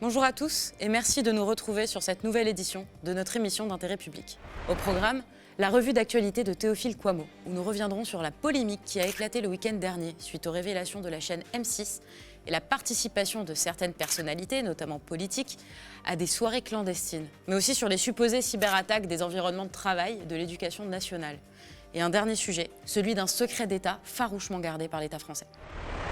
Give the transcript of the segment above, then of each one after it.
Bonjour à tous et merci de nous retrouver sur cette nouvelle édition de notre émission d'intérêt public. Au programme, la revue d'actualité de Théophile Kouammo, où nous reviendrons sur la polémique qui a éclaté le week-end dernier suite aux révélations de la chaîne M6 et la participation de certaines personnalités, notamment politiques, à des soirées clandestines, mais aussi sur les supposées cyberattaques des environnements de travail de l'éducation nationale. Et un dernier sujet, celui d'un secret d'État farouchement gardé par l'État français.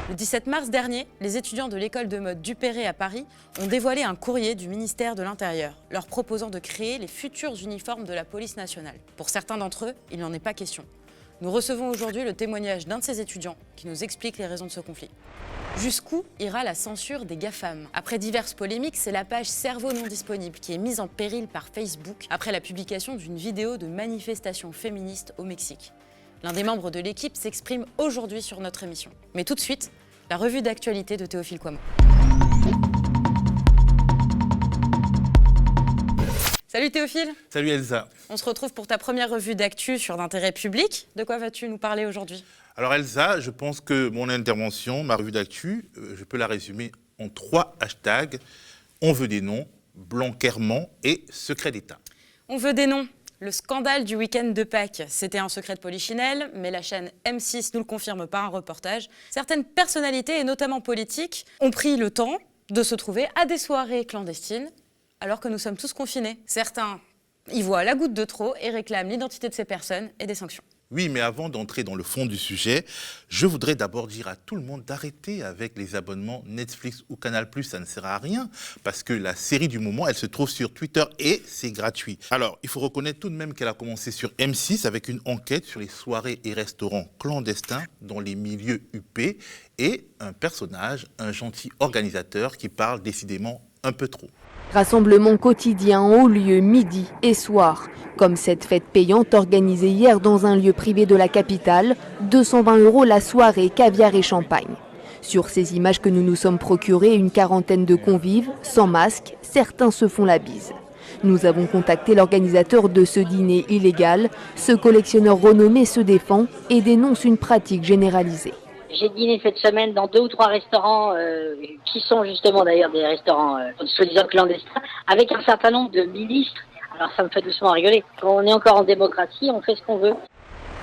Le 17 mars dernier, les étudiants de l'école de mode Duperré à Paris ont dévoilé un courrier du ministère de l'Intérieur, leur proposant de créer les futurs uniformes de la police nationale. Pour certains d'entre eux, il n'en est pas question. Nous recevons aujourd'hui le témoignage d'un de ces étudiants qui nous explique les raisons de ce conflit. Jusqu'où ira la censure des GAFAM? Après diverses polémiques, c'est la page Cerveau non disponible qui est mise en péril par Facebook après la publication d'une vidéo de manifestation féministe au Mexique. L'un des membres de l'équipe s'exprime aujourd'hui sur notre émission. Mais tout de suite, la revue d'actualité de Théophile Kouammo. Salut Théophile. Salut Elsa. On se retrouve pour ta première revue d'actu sur d'intérêt public. De quoi vas-tu nous parler aujourd'hui? Alors Elsa, je pense que mon intervention, ma revue d'actu, je peux la résumer en 3 hashtags. On veut des noms, Blanquerment et secret d'État. On veut des noms. Le scandale du week-end de Pâques, c'était un secret de Polichinelle, mais la chaîne M6 nous le confirme par un reportage. Certaines personnalités, et notamment politiques, ont pris le temps de se trouver à des soirées clandestines, alors que nous sommes tous confinés. Certains y voient la goutte de trop et réclament l'identité de ces personnes et des sanctions. Oui, mais avant d'entrer dans le fond du sujet, je voudrais d'abord dire à tout le monde d'arrêter avec les abonnements Netflix ou Canal+, ça ne sert à rien, parce que la série du moment, elle se trouve sur Twitter et c'est gratuit. Alors, il faut reconnaître tout de même qu'elle a commencé sur M6 avec une enquête sur les soirées et restaurants clandestins dans les milieux huppés et un personnage, un gentil organisateur qui parle décidément un peu trop. Rassemblement quotidien en haut lieu midi et soir. Comme cette fête payante organisée hier dans un lieu privé de la capitale, 220 € la soirée, caviar et champagne. Sur ces images que nous nous sommes procurées, une quarantaine de convives, sans masque, certains se font la bise. Nous avons contacté l'organisateur de ce dîner illégal. Ce collectionneur renommé se défend et dénonce une pratique généralisée. J'ai dîné cette semaine dans 2 ou 3 restaurants qui sont justement d'ailleurs des restaurants soi-disant clandestins, avec un certain nombre de ministres. Alors ça me fait doucement rigoler. Quand on est encore en démocratie, on fait ce qu'on veut.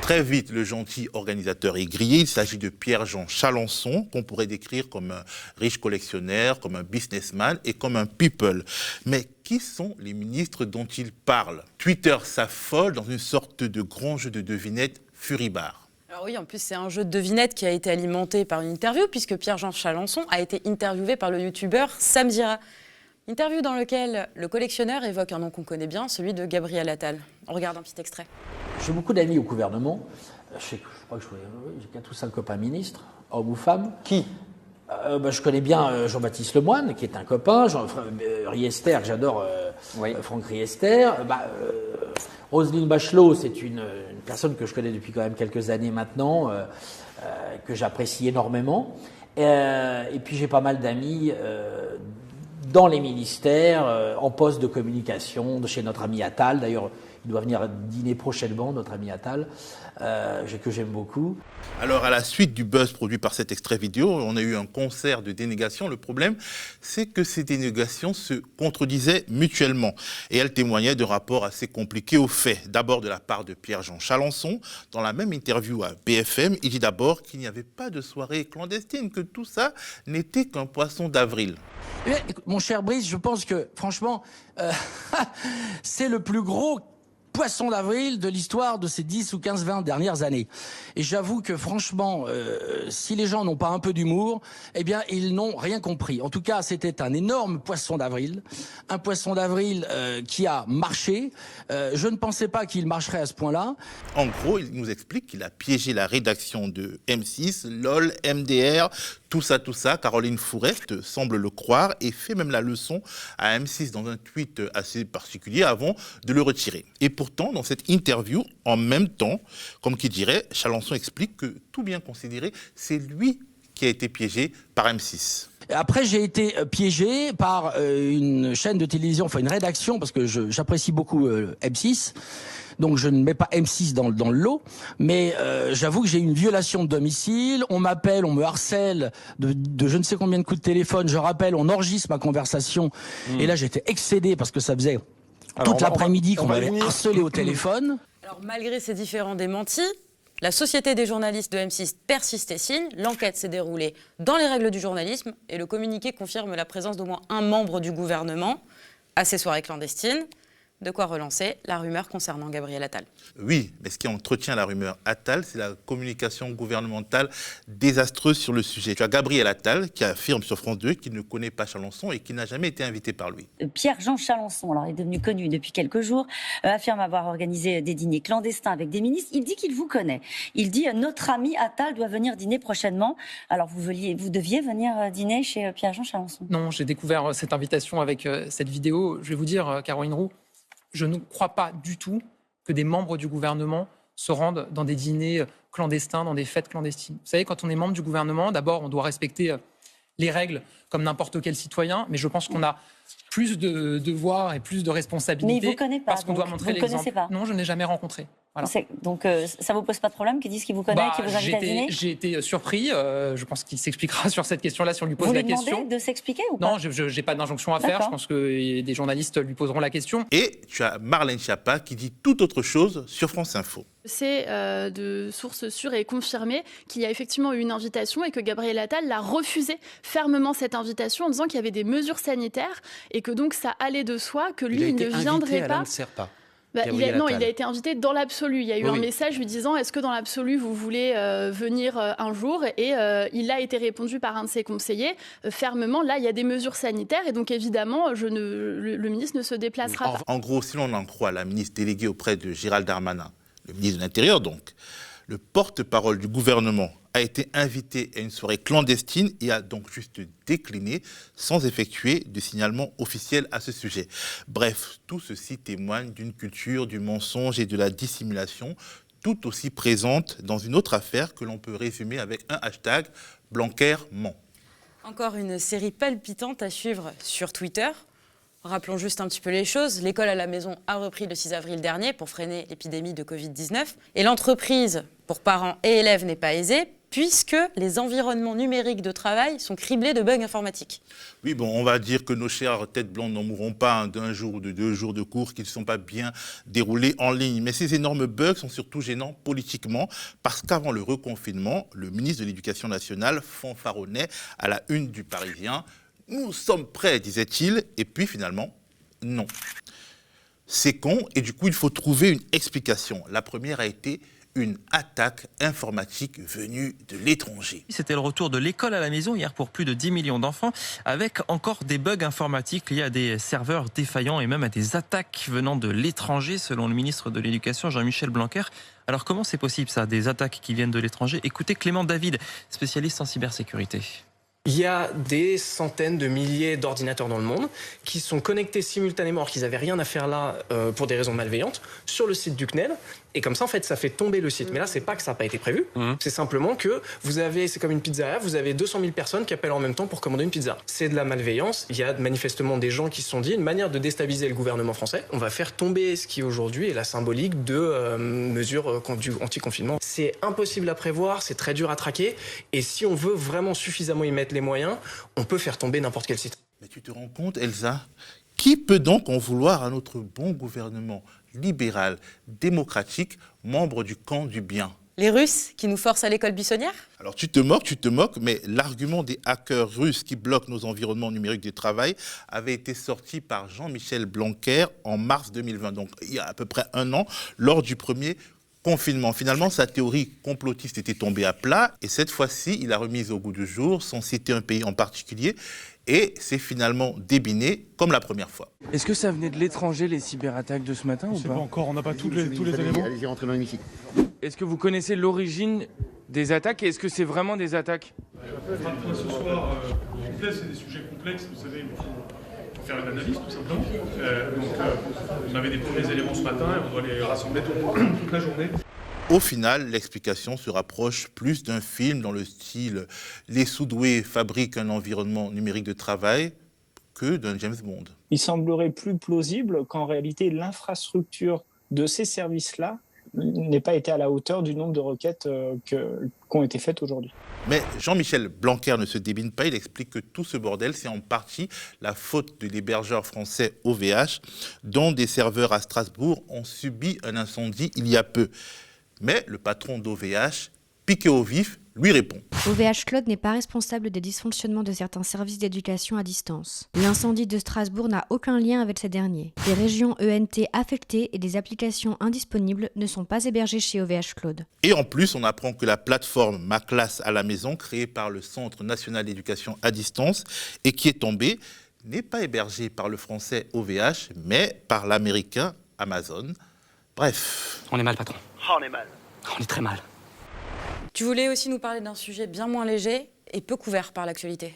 Très vite, le gentil organisateur est grillé. Il s'agit de Pierre-Jean Chalençon, qu'on pourrait décrire comme un riche collectionneur, comme un businessman et comme un people. Mais qui sont les ministres dont il parle? Twitter s'affole dans une sorte de grand jeu de devinettes furibard. Alors oui, en plus, c'est un jeu de devinettes qui a été alimenté par une interview, puisque Pierre-Jean Chalençon a été interviewé par le youtubeur Sam Zira. Interview dans laquelle le collectionneur évoque un nom qu'on connaît bien, celui de Gabriel Attal. On regarde un petit extrait. J'ai beaucoup d'amis au gouvernement. Je crois que j'ai 4 ou 5 copains ministres, hommes ou femmes. Qui je connais bien Jean-Baptiste Lemoyne, qui est un copain, Riester, que j'adore, Franck Riester. Roselyne Bachelot, c'est une personne que je connais depuis quand même quelques années maintenant, que j'apprécie énormément. Et puis j'ai pas mal d'amis dans les ministères, en poste de communication, chez notre ami Attal. D'ailleurs, il doit venir dîner prochainement, notre ami Attal, que j'aime beaucoup. Alors, à la suite du buzz produit par cet extrait vidéo, on a eu un concert de dénégations. Le problème, c'est que ces dénégations se contredisaient mutuellement. Et elles témoignaient de rapports assez compliqués aux faits. D'abord de la part de Pierre-Jean Chalençon. Dans la même interview à BFM, il dit d'abord qu'il n'y avait pas de soirée clandestine, que tout ça n'était qu'un poisson d'avril. Mon cher Brice, je pense que, franchement, c'est le plus gros poisson d'avril de l'histoire de ces 10 ou 15, 20 dernières années. Et j'avoue que franchement, si les gens n'ont pas un peu d'humour, eh bien, ils n'ont rien compris. En tout cas, c'était un énorme poisson d'avril. Un poisson d'avril qui a marché. Je ne pensais pas qu'il marcherait à ce point-là. En gros, il nous explique qu'il a piégé la rédaction de M6, LOL, MDR, tout ça. Caroline Fourest semble le croire et fait même la leçon à M6 dans un tweet assez particulier avant de le retirer. Et pourtant, dans cette interview, en même temps, comme qui dirait, Chalençon explique que, tout bien considéré, c'est lui qui a été piégé par M6. Après, j'ai été piégé par une chaîne de télévision, enfin une rédaction, parce que j'apprécie beaucoup M6. Donc je ne mets pas M6 dans le lot, mais j'avoue que j'ai eu une violation de domicile, on m'appelle, on me harcèle de je ne sais combien de coups de téléphone, je rappelle, on enregistre ma conversation, et là j'étais excédé parce que ça faisait toute l'après-midi qu'on m'avait harcelé au téléphone. Alors malgré ces différents démentis, la Société des journalistes de M6 persiste et signe, l'enquête s'est déroulée dans les règles du journalisme, et le communiqué confirme la présence d'au moins un membre du gouvernement à ces soirées clandestines. De quoi relancer la rumeur concernant Gabriel Attal. Oui, mais ce qui entretient la rumeur Attal, c'est la communication gouvernementale désastreuse sur le sujet. Tu as Gabriel Attal qui affirme sur France 2 qu'il ne connaît pas Chalençon et qu'il n'a jamais été invité par lui. Pierre-Jean Chalençon, alors il est devenu connu depuis quelques jours, affirme avoir organisé des dîners clandestins avec des ministres. Il dit qu'il vous connaît. Il dit notre ami Attal doit venir dîner prochainement. Alors vous deviez venir dîner chez Pierre-Jean Chalençon. Non, j'ai découvert cette invitation avec cette vidéo. Je vais vous dire, Caroline Roux, je ne crois pas du tout que des membres du gouvernement se rendent dans des dîners clandestins, dans des fêtes clandestines. Vous savez, quand on est membre du gouvernement, d'abord, on doit respecter les règles comme n'importe quel citoyen, mais je pense qu'on a plus de devoirs et plus de responsabilités. Mais il ne vous connaît pas, parce qu'on doit montrer l'exemple. Non, je ne l'ai jamais rencontré. Voilà. Donc ça ne vous pose pas de problème qu'ils disent qu'il vous connaît, qu'il vous invite à dîner ? J'ai été surpris. Je pense qu'il s'expliquera sur cette question-là si on lui pose la question. Vous lui demandez de s'expliquer ou pas ? Non, je n'ai pas d'injonction à faire. Je pense que des journalistes lui poseront la question. Et tu as Marlène Schiappa qui dit tout autre chose sur France Info. C'est de sources sûres et confirmées qu'il y a effectivement eu une invitation et que Gabriel Attal l'a refusé fermement cette invitation en disant qu'il y avait des mesures sanitaires et que donc ça allait de soi que lui il ne viendrait pas. Il a été invité dans l'absolu. Il y a eu un message lui disant « Est-ce que dans l'absolu, vous voulez venir un jour ?» Et il a été répondu par un de ses conseillers fermement. Là, il y a des mesures sanitaires et donc évidemment, le ministre ne se déplacera pas. En gros, si l'on en croit la ministre déléguée auprès de Gérald Darmanin, le ministre de l'Intérieur donc, le porte-parole du gouvernement a été invité à une soirée clandestine et a donc juste décliné sans effectuer de signalement officiel à ce sujet. Bref, tout ceci témoigne d'une culture du mensonge et de la dissimulation tout aussi présente dans une autre affaire que l'on peut résumer avec un hashtag Blanquer ment. Encore une série palpitante à suivre sur Twitter. Rappelons juste un petit peu les choses. L'école à la maison a repris le 6 avril dernier pour freiner l'épidémie de Covid-19. Et l'entreprise pour parents et élèves n'est pas aisée puisque les environnements numériques de travail sont criblés de bugs informatiques. Oui, bon, on va dire que nos chères têtes blondes n'en mourront pas d'un jour ou de 2 jours de cours qui ne sont pas bien déroulés en ligne. Mais ces énormes bugs sont surtout gênants politiquement parce qu'avant le reconfinement, le ministre de l'Éducation nationale fanfaronnait à la une du Parisien. Nous sommes prêts, disait-il, et puis finalement, non. C'est con, et du coup, il faut trouver une explication. La première a été une attaque informatique venue de l'étranger. C'était le retour de l'école à la maison hier pour plus de 10 millions d'enfants, avec encore des bugs informatiques liés à des serveurs défaillants et même à des attaques venant de l'étranger, selon le ministre de l'Éducation, Jean-Michel Blanquer. Alors comment c'est possible ça, des attaques qui viennent de l'étranger ? Écoutez Clément David, spécialiste en cybersécurité. Il y a des centaines de milliers d'ordinateurs dans le monde qui sont connectés simultanément, alors qu'ils n'avaient rien à faire là pour des raisons malveillantes, sur le site du CNEL. Et comme ça, en fait, ça fait tomber le site. Mais là, c'est pas que ça n'a pas été prévu. C'est simplement que c'est comme une pizzeria, vous avez 200 000 personnes qui appellent en même temps pour commander une pizza. C'est de la malveillance. Il y a manifestement des gens qui se sont dit, une manière de déstabiliser le gouvernement français, on va faire tomber ce qui aujourd'hui est la symbolique de mesures anti-confinement. C'est impossible à prévoir, c'est très dur à traquer. Et si on veut vraiment suffisamment y mettre les moyens, on peut faire tomber n'importe quel site. Mais tu te rends compte, Elsa ? Qui peut donc en vouloir à notre bon gouvernement libéral, démocratique, membre du camp du bien ? Les Russes qui nous forcent à l'école buissonnière ? Alors tu te moques, mais l'argument des hackers russes qui bloquent nos environnements numériques de travail avait été sorti par Jean-Michel Blanquer en mars 2020, donc il y a à peu près 1 an, lors du premier confinement. Finalement, sa théorie complotiste était tombée à plat et cette fois-ci, il a remis au goût du jour sans citer un pays en particulier et c'est finalement débiné comme la première fois. Est-ce que ça venait de l'étranger, les cyberattaques de ce matin ou pas encore, on n'a pas tous les éléments. Allez-y, rentrez dans l'hémicycle. Est-ce que vous connaissez l'origine des attaques et est-ce que c'est vraiment des attaques ? On va faire un point ce soir complet, c'est des sujets complexes, vous savez, il faut faire une analyse tout simplement. On avait des premiers éléments ce matin et on doit les rassembler toute la journée. Au final, l'explication se rapproche plus d'un film dans le style « Les sous-doués fabriquent un environnement numérique de travail » que d'un James Bond. Il semblerait plus plausible qu'en réalité, l'infrastructure de ces services-là n'ait pas été à la hauteur du nombre de requêtes qui ont été faites aujourd'hui. Mais Jean-Michel Blanquer ne se débine pas, il explique que tout ce bordel, c'est en partie la faute de l'hébergeur français OVH, dont des serveurs à Strasbourg ont subi un incendie il y a peu. Mais le patron d'OVH, piqué au vif, lui répond. OVH Cloud n'est pas responsable des dysfonctionnements de certains services d'éducation à distance. L'incendie de Strasbourg n'a aucun lien avec ces derniers. Des régions ENT affectées et des applications indisponibles ne sont pas hébergées chez OVH Cloud. Et en plus, on apprend que la plateforme Ma Classe à la maison, créée par le Centre national d'éducation à distance et qui est tombée, n'est pas hébergée par le français OVH, mais par l'américain Amazon. Bref. On est mal, patron. On est mal. On est très mal. Tu voulais aussi nous parler d'un sujet bien moins léger et peu couvert par l'actualité.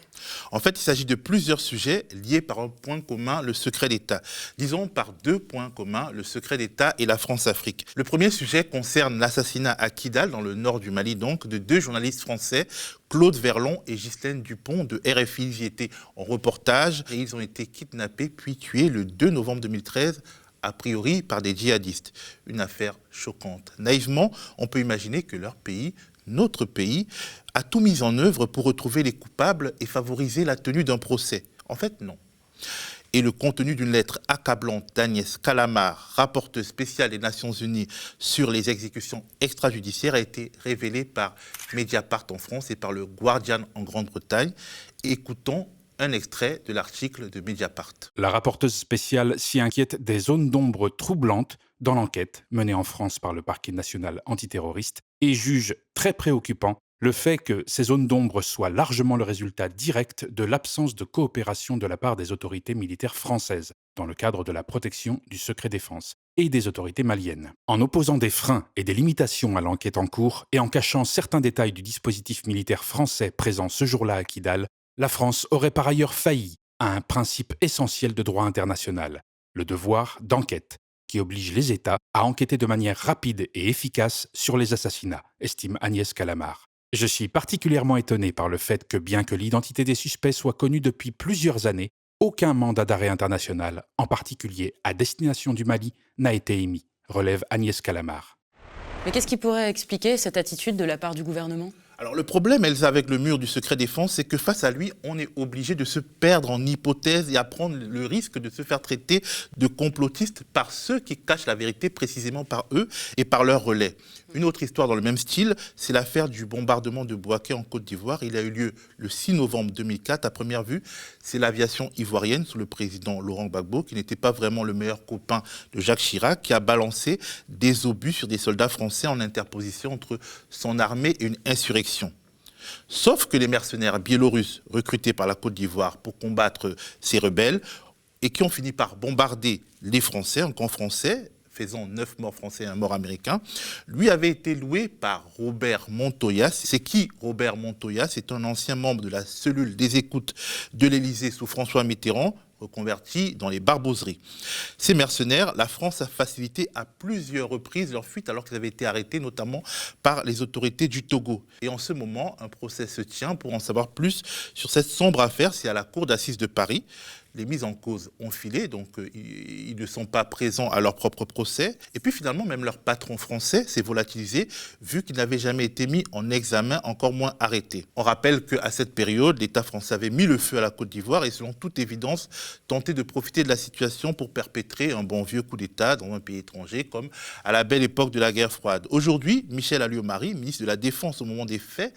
En fait, il s'agit de plusieurs sujets liés par un point commun, le secret d'État. Disons par deux points communs, le secret d'État et la France-Afrique. Le premier sujet concerne l'assassinat à Kidal, dans le nord du Mali, donc, de deux journalistes français, Claude Verlon et Ghislaine Dupont de RFI. Ils y étaient en reportage et ils ont été kidnappés puis tués le 2 novembre 2013, a priori par des djihadistes. Une affaire choquante. Naïvement, on peut imaginer que leur pays, notre pays, a tout mis en œuvre pour retrouver les coupables et favoriser la tenue d'un procès. En fait, non. Et le contenu d'une lettre accablante d'Agnès Calamard, rapporteuse spéciale des Nations Unies sur les exécutions extrajudiciaires, a été révélé par Mediapart en France et par le Guardian en Grande-Bretagne. Écoutons un extrait de l'article de Mediapart. La rapporteuse spéciale s'y inquiète des zones d'ombre troublantes dans l'enquête menée en France par le parquet national antiterroriste et juge très préoccupant le fait que ces zones d'ombre soient largement le résultat direct de l'absence de coopération de la part des autorités militaires françaises dans le cadre de la protection du secret défense et des autorités maliennes. En opposant des freins et des limitations à l'enquête en cours et en cachant certains détails du dispositif militaire français présent ce jour-là à Kidal, la France aurait par ailleurs failli à un principe essentiel de droit international, le devoir d'enquête, qui oblige les États à enquêter de manière rapide et efficace sur les assassinats, estime Agnès Calamard. Je suis particulièrement étonné par le fait que, bien que l'identité des suspects soit connue depuis plusieurs années, aucun mandat d'arrêt international, en particulier à destination du Mali, n'a été émis, relève Agnès Calamard. Mais qu'est-ce qui pourrait expliquer cette attitude de la part du gouvernement ? Alors le problème, Elsa, avec le mur du secret défense, c'est que face à lui, on est obligé de se perdre en hypothèses et à prendre le risque de se faire traiter de complotiste par ceux qui cachent la vérité précisément par eux et par leurs relais. Une autre histoire dans le même style, c'est l'affaire du bombardement de Bouaké en Côte d'Ivoire. Il a eu lieu le 6 novembre 2004. À première vue, c'est l'aviation ivoirienne sous le président Laurent Gbagbo, qui n'était pas vraiment le meilleur copain de Jacques Chirac, qui a balancé des obus sur des soldats français en interposition entre son armée et une insurrection. Sauf que les mercenaires biélorusses recrutés par la Côte d'Ivoire pour combattre ces rebelles et qui ont fini par bombarder les Français, un camp français, faisant 9 morts français et 1 mort américain, lui avait été loué par Robert Montoya. C'est qui Robert Montoya? C'est un ancien membre de la cellule des écoutes de l'Élysée sous François Mitterrand, reconverti dans les barbosseries. Ces mercenaires, la France a facilité à plusieurs reprises leur fuite alors qu'ils avaient été arrêtés notamment par les autorités du Togo. Et en ce moment, un procès se tient. Pour en savoir plus sur cette sombre affaire, c'est à la Cour d'assises de Paris. Les mises en cause ont filé, donc ils ne sont pas présents à leur propre procès. Et puis finalement, même leur patron français s'est volatilisé, vu qu'il n'avait jamais été mis en examen, encore moins arrêté. On rappelle qu'à cette période, l'État français avait mis le feu à la Côte d'Ivoire et selon toute évidence, tenté de profiter de la situation pour perpétrer un bon vieux coup d'État dans un pays étranger, comme à la belle époque de la guerre froide. Aujourd'hui, Michel Alliot-Marie, ministre de la Défense au moment des faits,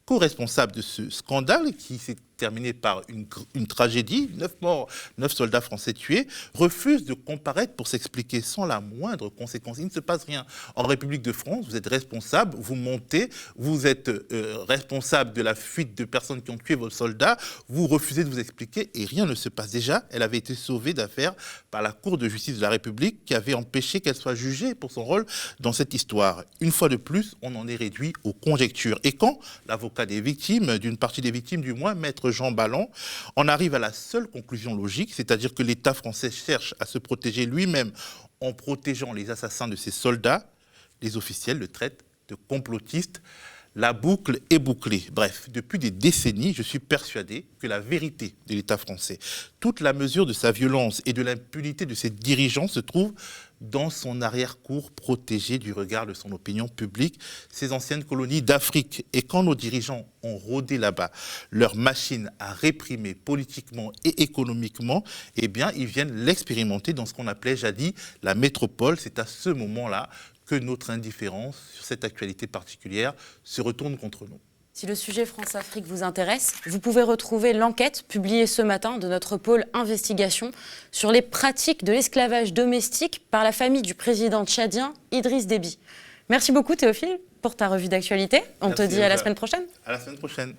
co-responsable de ce scandale qui s'est terminé par une tragédie, 9 morts, 9 soldats français tués, refuse de comparaître pour s'expliquer sans la moindre conséquence. Il ne se passe rien. En République de France, vous êtes responsable, vous montez, vous êtes responsable de la fuite de personnes qui ont tué vos soldats, vous refusez de vous expliquer et rien ne se passe. Déjà, elle avait été sauvée d'affaire par la Cour de justice de la République qui avait empêché qu'elle soit jugée pour son rôle dans cette histoire. Une fois de plus, on en est réduit aux conjectures. Et quand l'avocat des victimes, d'une partie des victimes du moins, maître Jean Ballon, on arrive à la seule conclusion logique, c'est-à-dire que l'État français cherche à se protéger lui-même en protégeant les assassins de ses soldats, Les officiels le traitent de complotiste. La boucle est bouclée. Bref, depuis des décennies, je suis persuadé que la vérité de l'État français, toute la mesure de sa violence et de l'impunité de ses dirigeants se trouve dans son arrière-cour protégé du regard de son opinion publique, ces anciennes colonies d'Afrique. Et quand nos dirigeants ont rôdé là-bas leur machine à réprimer politiquement et économiquement, eh bien, ils viennent l'expérimenter dans ce qu'on appelait jadis la métropole. C'est à ce moment-là que notre indifférence sur cette actualité particulière se retourne contre nous. Si le sujet France-Afrique vous intéresse, vous pouvez retrouver l'enquête publiée ce matin de notre pôle investigation sur les pratiques de l'esclavage domestique par la famille du président tchadien Idriss Déby. Merci beaucoup Théophile pour ta revue d'actualité. On te dit à la semaine prochaine. À la semaine prochaine.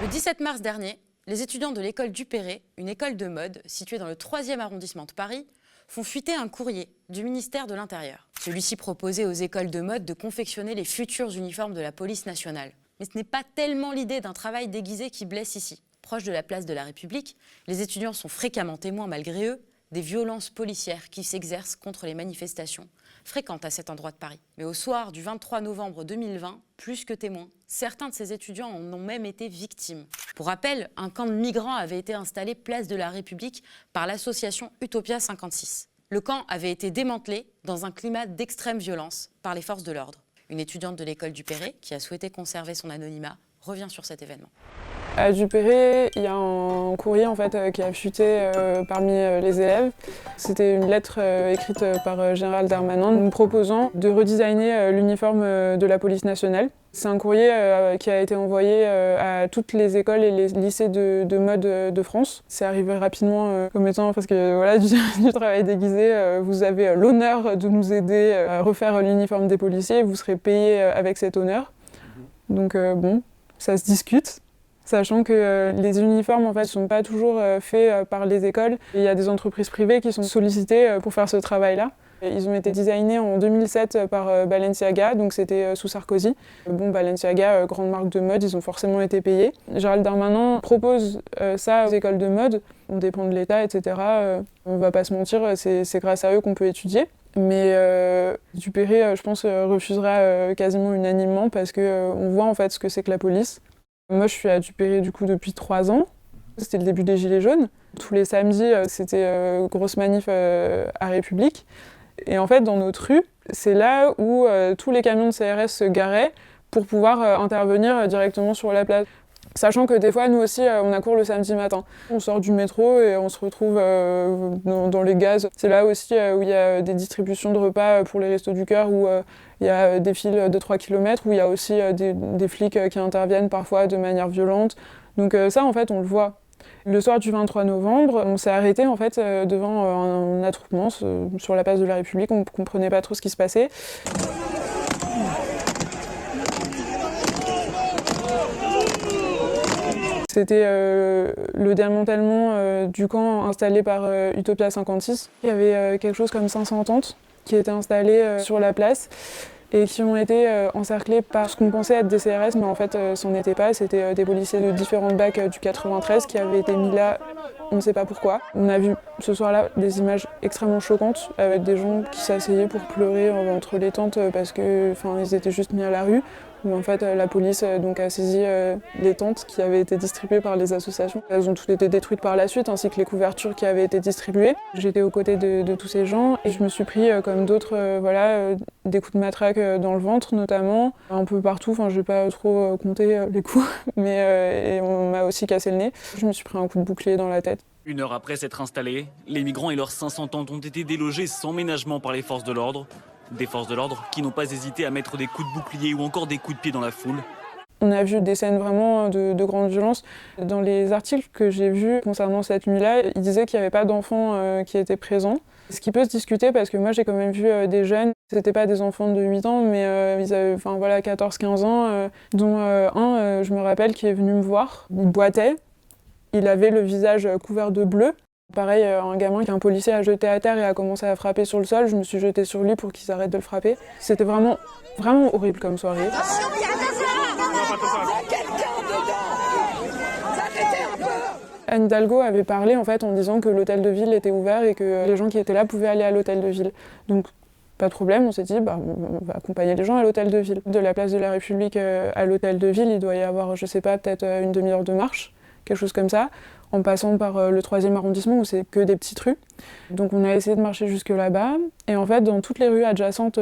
Le 17 mars dernier, les étudiants de l'école Dupéré, une école de mode située dans le 3e arrondissement de Paris, font fuiter un courrier du ministère de l'Intérieur. Celui-ci proposait aux écoles de mode de confectionner les futurs uniformes de la police nationale. Mais ce n'est pas tellement l'idée d'un travail déguisé qui blesse ici. Proche de la place de la République, les étudiants sont fréquemment témoins, malgré eux, des violences policières qui s'exercent contre les manifestations, fréquentes à cet endroit de Paris. Mais au soir du 23 novembre 2020, plus que témoins, certains de ces étudiants en ont même été victimes. Pour rappel, un camp de migrants avait été installé place de la République par l'association Utopia 56. Le camp avait été démantelé dans un climat d'extrême violence par les forces de l'ordre. Une étudiante de l'école Dupéré, qui a souhaité conserver son anonymat, revient sur cet événement. À Dupéré, il y a un courrier en fait, qui a fuité parmi les élèves. C'était une lettre écrite par Gérald Darmanin nous proposant de redesigner l'uniforme de la police nationale. C'est un courrier qui a été envoyé à toutes les écoles et les lycées de mode de France. C'est arrivé rapidement comme étant, parce que voilà, du travail déguisé, vous avez l'honneur de nous aider à refaire l'uniforme des policiers, vous serez payé avec cet honneur. Donc bon, ça se discute. Sachant que les uniformes en fait, ne sont pas toujours faits par les écoles. Il y a des entreprises privées qui sont sollicitées pour faire ce travail-là. Ils ont été designés en 2007 par Balenciaga, donc c'était sous Sarkozy. Bon, Balenciaga, grande marque de mode, ils ont forcément été payés. Gérald Darmanin propose ça aux écoles de mode. On dépend de l'État, etc. On ne va pas se mentir, c'est grâce à eux qu'on peut étudier. Mais Dupéré, je pense, refusera quasiment unanimement parce qu'on voit en fait ce que c'est que la police. Moi, je suis à Dupéré du coup depuis 3 ans. C'était le début des Gilets jaunes. Tous les samedis, c'était grosse manif à République. Et en fait, dans notre rue, c'est là où tous les camions de CRS se garaient pour pouvoir intervenir directement sur la place. Sachant que des fois, nous aussi, on a cours le samedi matin. On sort du métro et on se retrouve dans les gaz. C'est là aussi où il y a des distributions de repas pour les Restos du Cœur, où il y a des files de 3 km, où il y a aussi des flics qui interviennent parfois de manière violente. Donc ça, en fait, on le voit. Le soir du 23 novembre, on s'est arrêté en fait, devant un attroupement sur la place de la République. On ne comprenait pas trop ce qui se passait. C'était le démantèlement du camp installé par Utopia 56. Il y avait quelque chose comme 500 tentes qui étaient installées sur la place et qui ont été encerclés par ce qu'on pensait être des CRS, mais en fait, c'en était pas. C'était des policiers de différentes BAC du 93 qui avaient été mis là, on ne sait pas pourquoi. On a vu ce soir-là des images extrêmement choquantes avec des gens qui s'asseyaient pour pleurer entre les tentes parce qu'ils étaient juste mis à la rue. Où en fait la police donc, a saisi les tentes qui avaient été distribuées par les associations. Elles ont toutes été détruites par la suite, ainsi que les couvertures qui avaient été distribuées. J'étais aux côtés de tous ces gens et je me suis pris, comme d'autres, des coups de matraque dans le ventre notamment, un peu partout. Enfin, je vais pas trop compter les coups, mais et on m'a aussi cassé le nez. Je me suis pris un coup de bouclier dans la tête. 1 heure après s'être installés, les migrants et leurs 500 tentes ont été délogés sans ménagement par les forces de l'ordre. Des forces de l'ordre qui n'ont pas hésité à mettre des coups de bouclier ou encore des coups de pied dans la foule. On a vu des scènes vraiment de grande violence. Dans les articles que j'ai vus concernant cette nuit-là, ils disaient qu'il n'y avait pas d'enfants qui étaient présents. Ce qui peut se discuter parce que moi j'ai quand même vu des jeunes, c'était pas des enfants de 8 ans, mais ils avaient 14-15 ans, dont un, je me rappelle, qui est venu me voir. Il boitait, il avait le visage couvert de bleu. Pareil, un gamin qu'un policier a jeté à terre et a commencé à frapper sur le sol, je me suis jetée sur lui pour qu'il s'arrête de le frapper. C'était vraiment horrible comme soirée. Anne Hidalgo avait parlé en disant que l'hôtel de ville était ouvert et que les gens qui étaient là pouvaient aller à l'hôtel de ville. Donc Pas de problème, on s'est dit, on va accompagner les gens à l'hôtel de ville. De la place de la République à l'hôtel de ville, il doit y avoir, je sais pas, peut-être une demi-heure de marche, quelque chose comme ça, en passant par le 3e arrondissement où c'est que des petites rues. Donc on a essayé de marcher jusque là-bas, et en fait dans toutes les rues adjacentes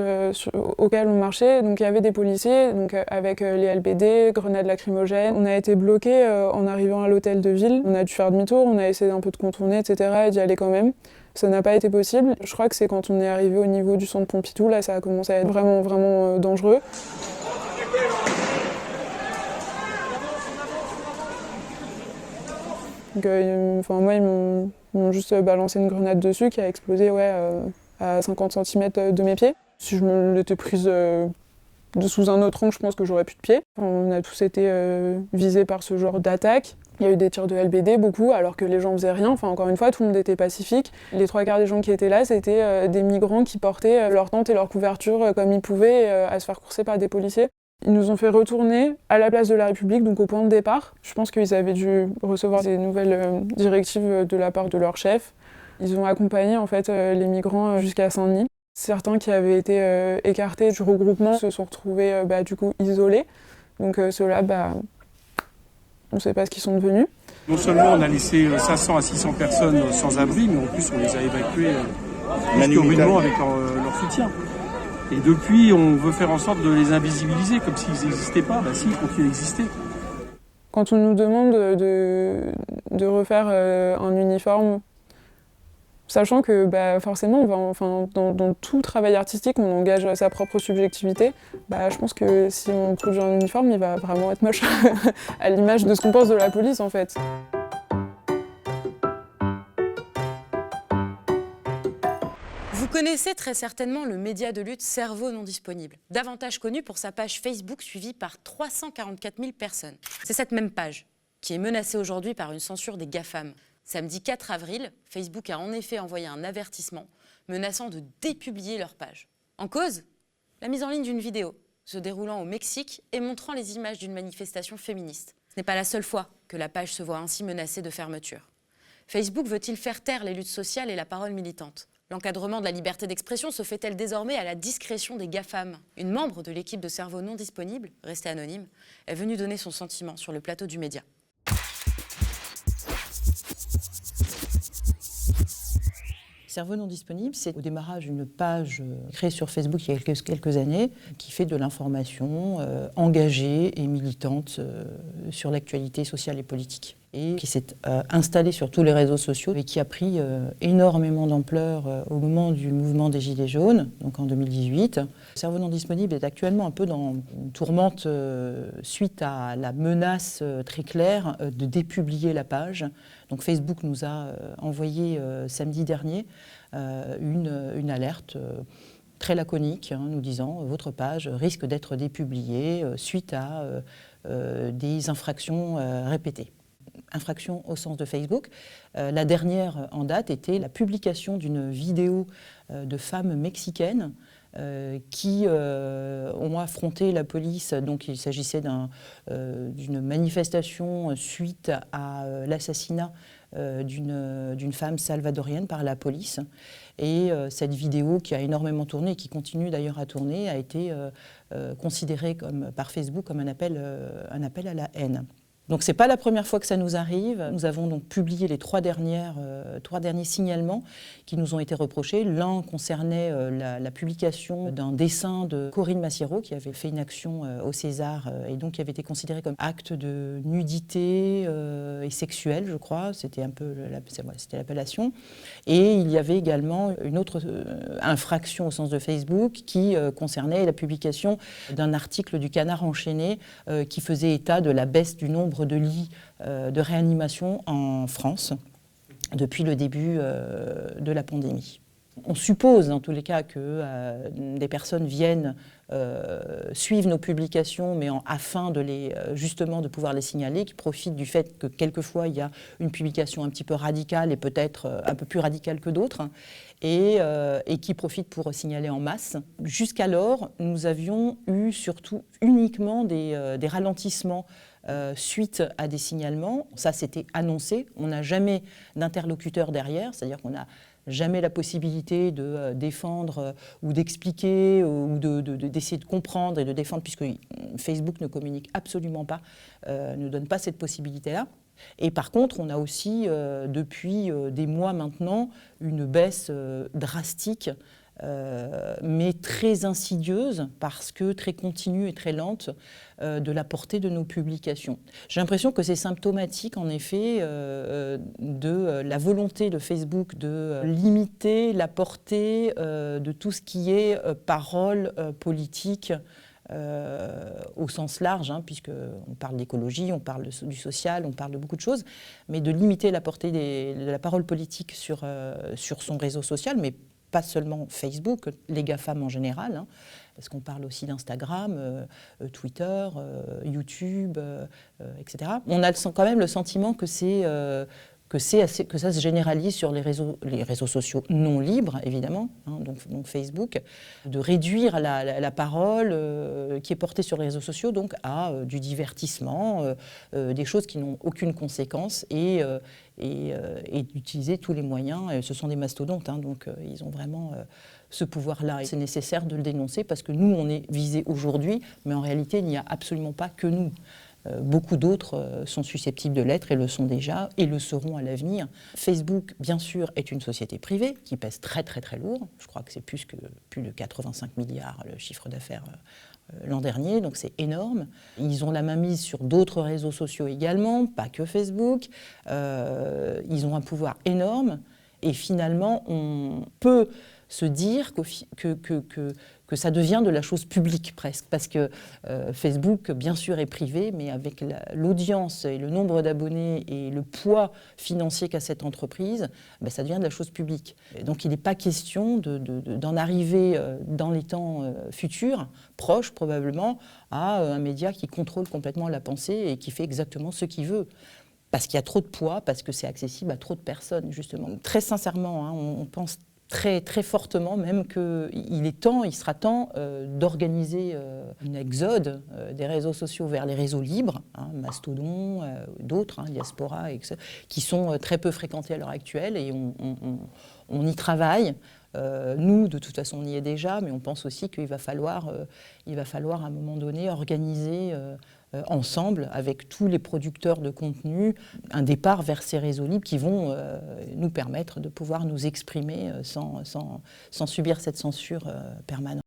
auxquelles on marchait, donc il y avait des policiers, donc avec les LBD, grenades lacrymogènes. On a été bloqués en arrivant à l'hôtel de ville. On a dû faire demi-tour, on a essayé un peu de contourner, etc. et d'y aller quand même. Ça n'a pas été possible. Je crois que c'est quand on est arrivé au niveau du centre Pompidou, là ça a commencé à être vraiment dangereux. Donc, moi, ils m'ont juste balancé une grenade dessus qui a explosé à 50 cm de mes pieds. Si je me l'étais prise sous un autre angle, je pense que j'aurais plus de pied. On a tous été visés par ce genre d'attaque. Il y a eu des tirs de LBD, beaucoup, alors que les gens faisaient rien. Enfin, encore une fois, tout le monde était pacifique. Les 3/4 des gens qui étaient là, c'était des migrants qui portaient leur tente et leur couverture comme ils pouvaient, à se faire courser par des policiers. Ils nous ont fait retourner à la place de la République, donc au point de départ. Je pense qu'ils avaient dû recevoir des nouvelles directives de la part de leur chef. Ils ont accompagné en fait les migrants jusqu'à Saint-Denis. Certains qui avaient été écartés du regroupement se sont retrouvés du coup isolés. Donc ceux-là, on ne sait pas ce qu'ils sont devenus. Non seulement on a laissé 500 à 600 personnes sans abri, mais en plus on les a évacués manuellement avec leur soutien. Et depuis, on veut faire en sorte de les invisibiliser, comme s'ils n'existaient pas. Si, ils continuent d'exister. Quand on nous demande de refaire un uniforme, sachant que forcément, dans tout travail artistique, on engage sa propre subjectivité, je pense que si on produit un uniforme, il va vraiment être moche, à l'image de ce qu'on pense de la police en fait. Vous connaissez très certainement le média de lutte Cerveau non disponible, davantage connu pour sa page Facebook suivie par 344 000 personnes. C'est cette même page qui est menacée aujourd'hui par une censure des GAFAM. Samedi 4 avril, Facebook a en effet envoyé un avertissement menaçant de dépublier leur page. En cause, la mise en ligne d'une vidéo se déroulant au Mexique et montrant les images d'une manifestation féministe. Ce n'est pas la seule fois que la page se voit ainsi menacée de fermeture. Facebook veut-il faire taire les luttes sociales et la parole militante ? L'encadrement de la liberté d'expression se fait-elle désormais à la discrétion des GAFAM ? Une membre de l'équipe de Cerveau non disponible, restée anonyme, est venue donner son sentiment sur le plateau du média. Cerveau non disponible, c'est au démarrage une page créée sur Facebook il y a quelques années qui fait de l'information engagée et militante sur l'actualité sociale et politique. Et qui s'est installée sur tous les réseaux sociaux et qui a pris énormément d'ampleur au moment du mouvement des Gilets jaunes, donc en 2018. Cerveau non disponible est actuellement un peu dans une tourmente suite à la menace très claire de dépublier la page. Donc Facebook nous a envoyé samedi dernier une alerte très laconique, nous disant « Votre page risque d'être dépubliée suite à des infractions répétées ». Infraction au sens de Facebook. La dernière en date était la publication d'une vidéo de femmes mexicaines qui ont affronté la police. Donc il s'agissait d'une manifestation suite à l'assassinat d'une femme salvadorienne par la police. Et cette vidéo qui a énormément tourné et qui continue d'ailleurs à tourner a été considérée par Facebook comme un appel à la haine. Donc ce n'est pas la première fois que ça nous arrive. Nous avons donc publié les trois derniers signalements qui nous ont été reprochés. L'un concernait la publication d'un dessin de Corinne Massiero qui avait fait une action au César et donc qui avait été considéré comme acte de nudité et sexuel, je crois. C'était un peu c'était l'appellation. Et il y avait également une autre infraction au sens de Facebook qui concernait la publication d'un article du Canard enchaîné qui faisait état de la baisse du nombre de lits de réanimation en France depuis le début de la pandémie. On suppose dans tous les cas que des personnes viennent suivent nos publications, mais afin de justement de pouvoir les signaler, qui profitent du fait que quelquefois il y a une publication un petit peu radicale et peut-être un peu plus radicale que d'autres, et qui profitent pour signaler en masse. Jusqu'alors, nous avions eu surtout uniquement des ralentissements suite à des signalements. Ça, c'était annoncé. On n'a jamais d'interlocuteur derrière, c'est-à-dire qu'on n'a jamais la possibilité de défendre ou d'expliquer ou d'essayer de comprendre et de défendre, puisque Facebook ne communique absolument pas, ne donne pas cette possibilité-là. Et par contre, on a aussi, depuis des mois maintenant, une baisse drastique, mais très insidieuse, parce que très continue et très lente, de la portée de nos publications. J'ai l'impression que c'est symptomatique, en effet, de la volonté de Facebook de limiter la portée de tout ce qui est parole politique, au sens large, puisqu'on parle d'écologie, on parle du social, on parle de beaucoup de choses, mais de limiter la portée de la parole politique sur son réseau social, mais pas seulement Facebook, les GAFAM en général, parce qu'on parle aussi d'Instagram, Twitter, YouTube, etc. On a quand même le sentiment que ça se généralise sur les réseaux sociaux non libres, évidemment, donc Facebook, de réduire la parole qui est portée sur les réseaux sociaux donc à du divertissement, des choses qui n'ont aucune conséquence et d'utiliser tous les moyens. Ce sont des mastodontes, donc ils ont vraiment ce pouvoir-là. Et c'est nécessaire de le dénoncer parce que nous, on est visés aujourd'hui, mais en réalité, il n'y a absolument pas que nous. Beaucoup d'autres sont susceptibles de l'être et le sont déjà et le seront à l'avenir. Facebook, bien sûr, est une société privée qui pèse très très très lourd. Je crois que c'est plus de 85 milliards le chiffre d'affaires l'an dernier, donc c'est énorme. Ils ont la mainmise sur d'autres réseaux sociaux également, pas que Facebook. Ils ont un pouvoir énorme et finalement, on peut se dire que ça devient de la chose publique presque, parce que Facebook, bien sûr, est privé, mais avec l'audience et le nombre d'abonnés et le poids financier qu'a cette entreprise, ça devient de la chose publique. Et donc il n'est pas question d'en arriver dans les temps futurs, proches probablement, à un média qui contrôle complètement la pensée et qui fait exactement ce qu'il veut. Parce qu'il y a trop de poids, parce que c'est accessible à trop de personnes, justement. Très sincèrement, on pense très, très fortement même il sera temps d'organiser une exode des réseaux sociaux vers les réseaux libres, Mastodon, d'autres, Diaspora, qui sont très peu fréquentés à l'heure actuelle et on y travaille. Nous, de toute façon, on y est déjà, mais on pense aussi qu'il va falloir à un moment donné organiser ensemble, avec tous les producteurs de contenu, un départ vers ces réseaux libres qui vont nous permettre de pouvoir nous exprimer sans subir cette censure permanente.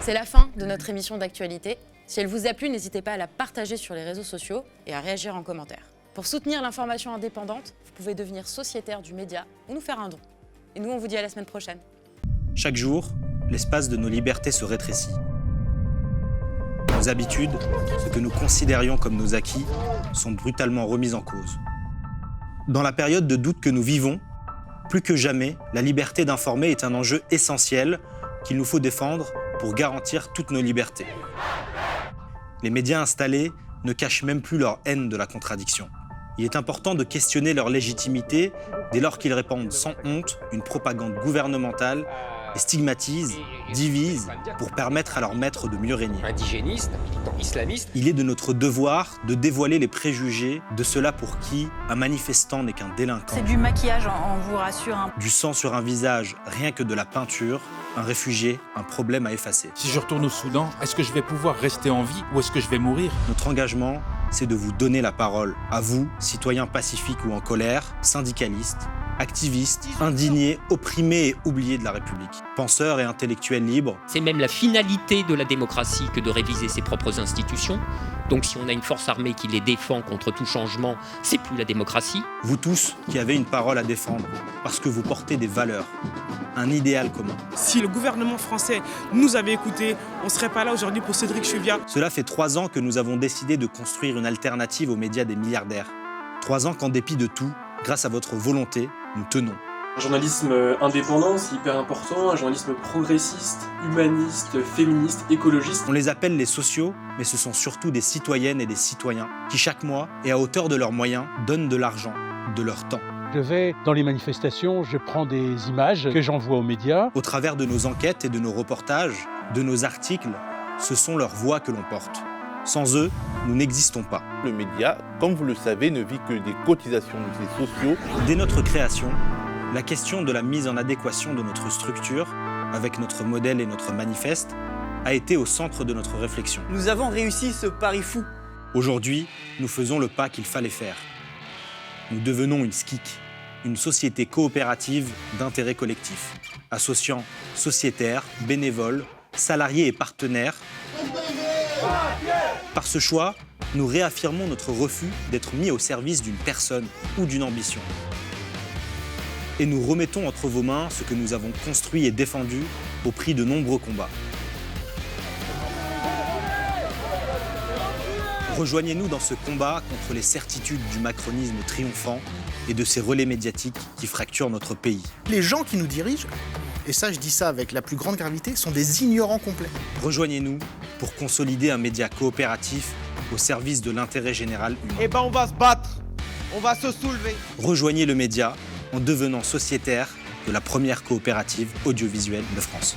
C'est la fin de notre émission d'actualité. Si elle vous a plu, n'hésitez pas à la partager sur les réseaux sociaux et à réagir en commentaire. Pour soutenir l'information indépendante, vous pouvez devenir sociétaire du média ou nous faire un don. Et nous, on vous dit à la semaine prochaine. Chaque jour, l'espace de nos libertés se rétrécit. Nos habitudes, ce que nous considérions comme nos acquis, sont brutalement remises en cause. Dans la période de doute que nous vivons, plus que jamais, la liberté d'informer est un enjeu essentiel qu'il nous faut défendre pour garantir toutes nos libertés. Les médias installés ne cachent même plus leur haine de la contradiction. Il est important de questionner leur légitimité dès lors qu'ils répandent sans honte une propagande gouvernementale et stigmatisent, divisent pour permettre à leurs maîtres de mieux régner. Indigénistes, islamistes. Il est de notre devoir de dévoiler les préjugés de ceux-là pour qui un manifestant n'est qu'un délinquant. C'est du maquillage, on vous rassure. Du sang sur un visage, rien que de la peinture, un réfugié, un problème à effacer. Si je retourne au Soudan, est-ce que je vais pouvoir rester en vie ou est-ce que je vais mourir ? Notre engagement, c'est de vous donner la parole. À vous, citoyens pacifiques ou en colère, syndicalistes, activistes, indignés, opprimés et oubliés de la République. Penseurs et intellectuels libres. C'est même la finalité de la démocratie que de réviser ses propres institutions. Donc si on a une force armée qui les défend contre tout changement, c'est plus la démocratie. Vous tous qui avez une parole à défendre, parce que vous portez des valeurs, un idéal commun. Si le gouvernement français nous avait écoutés, on ne serait pas là aujourd'hui pour Cédric Chevia. Cela fait 3 ans que nous avons décidé de construire une alternative aux médias des milliardaires. 3 ans qu'en dépit de tout, grâce à votre volonté, nous tenons. Un journalisme indépendant, c'est hyper important, un journalisme progressiste, humaniste, féministe, écologiste. On les appelle les sociaux, mais ce sont surtout des citoyennes et des citoyens qui chaque mois, et à hauteur de leurs moyens, donnent de l'argent, de leur temps. Je vais dans les manifestations, je prends des images que j'envoie aux médias. Au travers de nos enquêtes et de nos reportages, de nos articles, ce sont leurs voix que l'on porte. Sans eux, nous n'existons pas. Le média, comme vous le savez, ne vit que des cotisations de ses sociaux. Dès notre création, la question de la mise en adéquation de notre structure avec notre modèle et notre manifeste a été au centre de notre réflexion. Nous avons réussi ce pari fou. Aujourd'hui, nous faisons le pas qu'il fallait faire. Nous devenons une SKIC, une société coopérative d'intérêt collectif, associant sociétaires, bénévoles, salariés et partenaires. Par ce choix, nous réaffirmons notre refus d'être mis au service d'une personne ou d'une ambition. Et nous remettons entre vos mains ce que nous avons construit et défendu au prix de nombreux combats. Rejoignez-nous dans ce combat contre les certitudes du macronisme triomphant et de ses relais médiatiques qui fracturent notre pays. Les gens qui nous dirigent, et ça je dis ça avec la plus grande gravité, sont des ignorants complets. Rejoignez-nous pour consolider un média coopératif au service de l'intérêt général humain. Eh ben on va se battre, on va se soulever. Rejoignez le média en devenant sociétaire de la première coopérative audiovisuelle de France.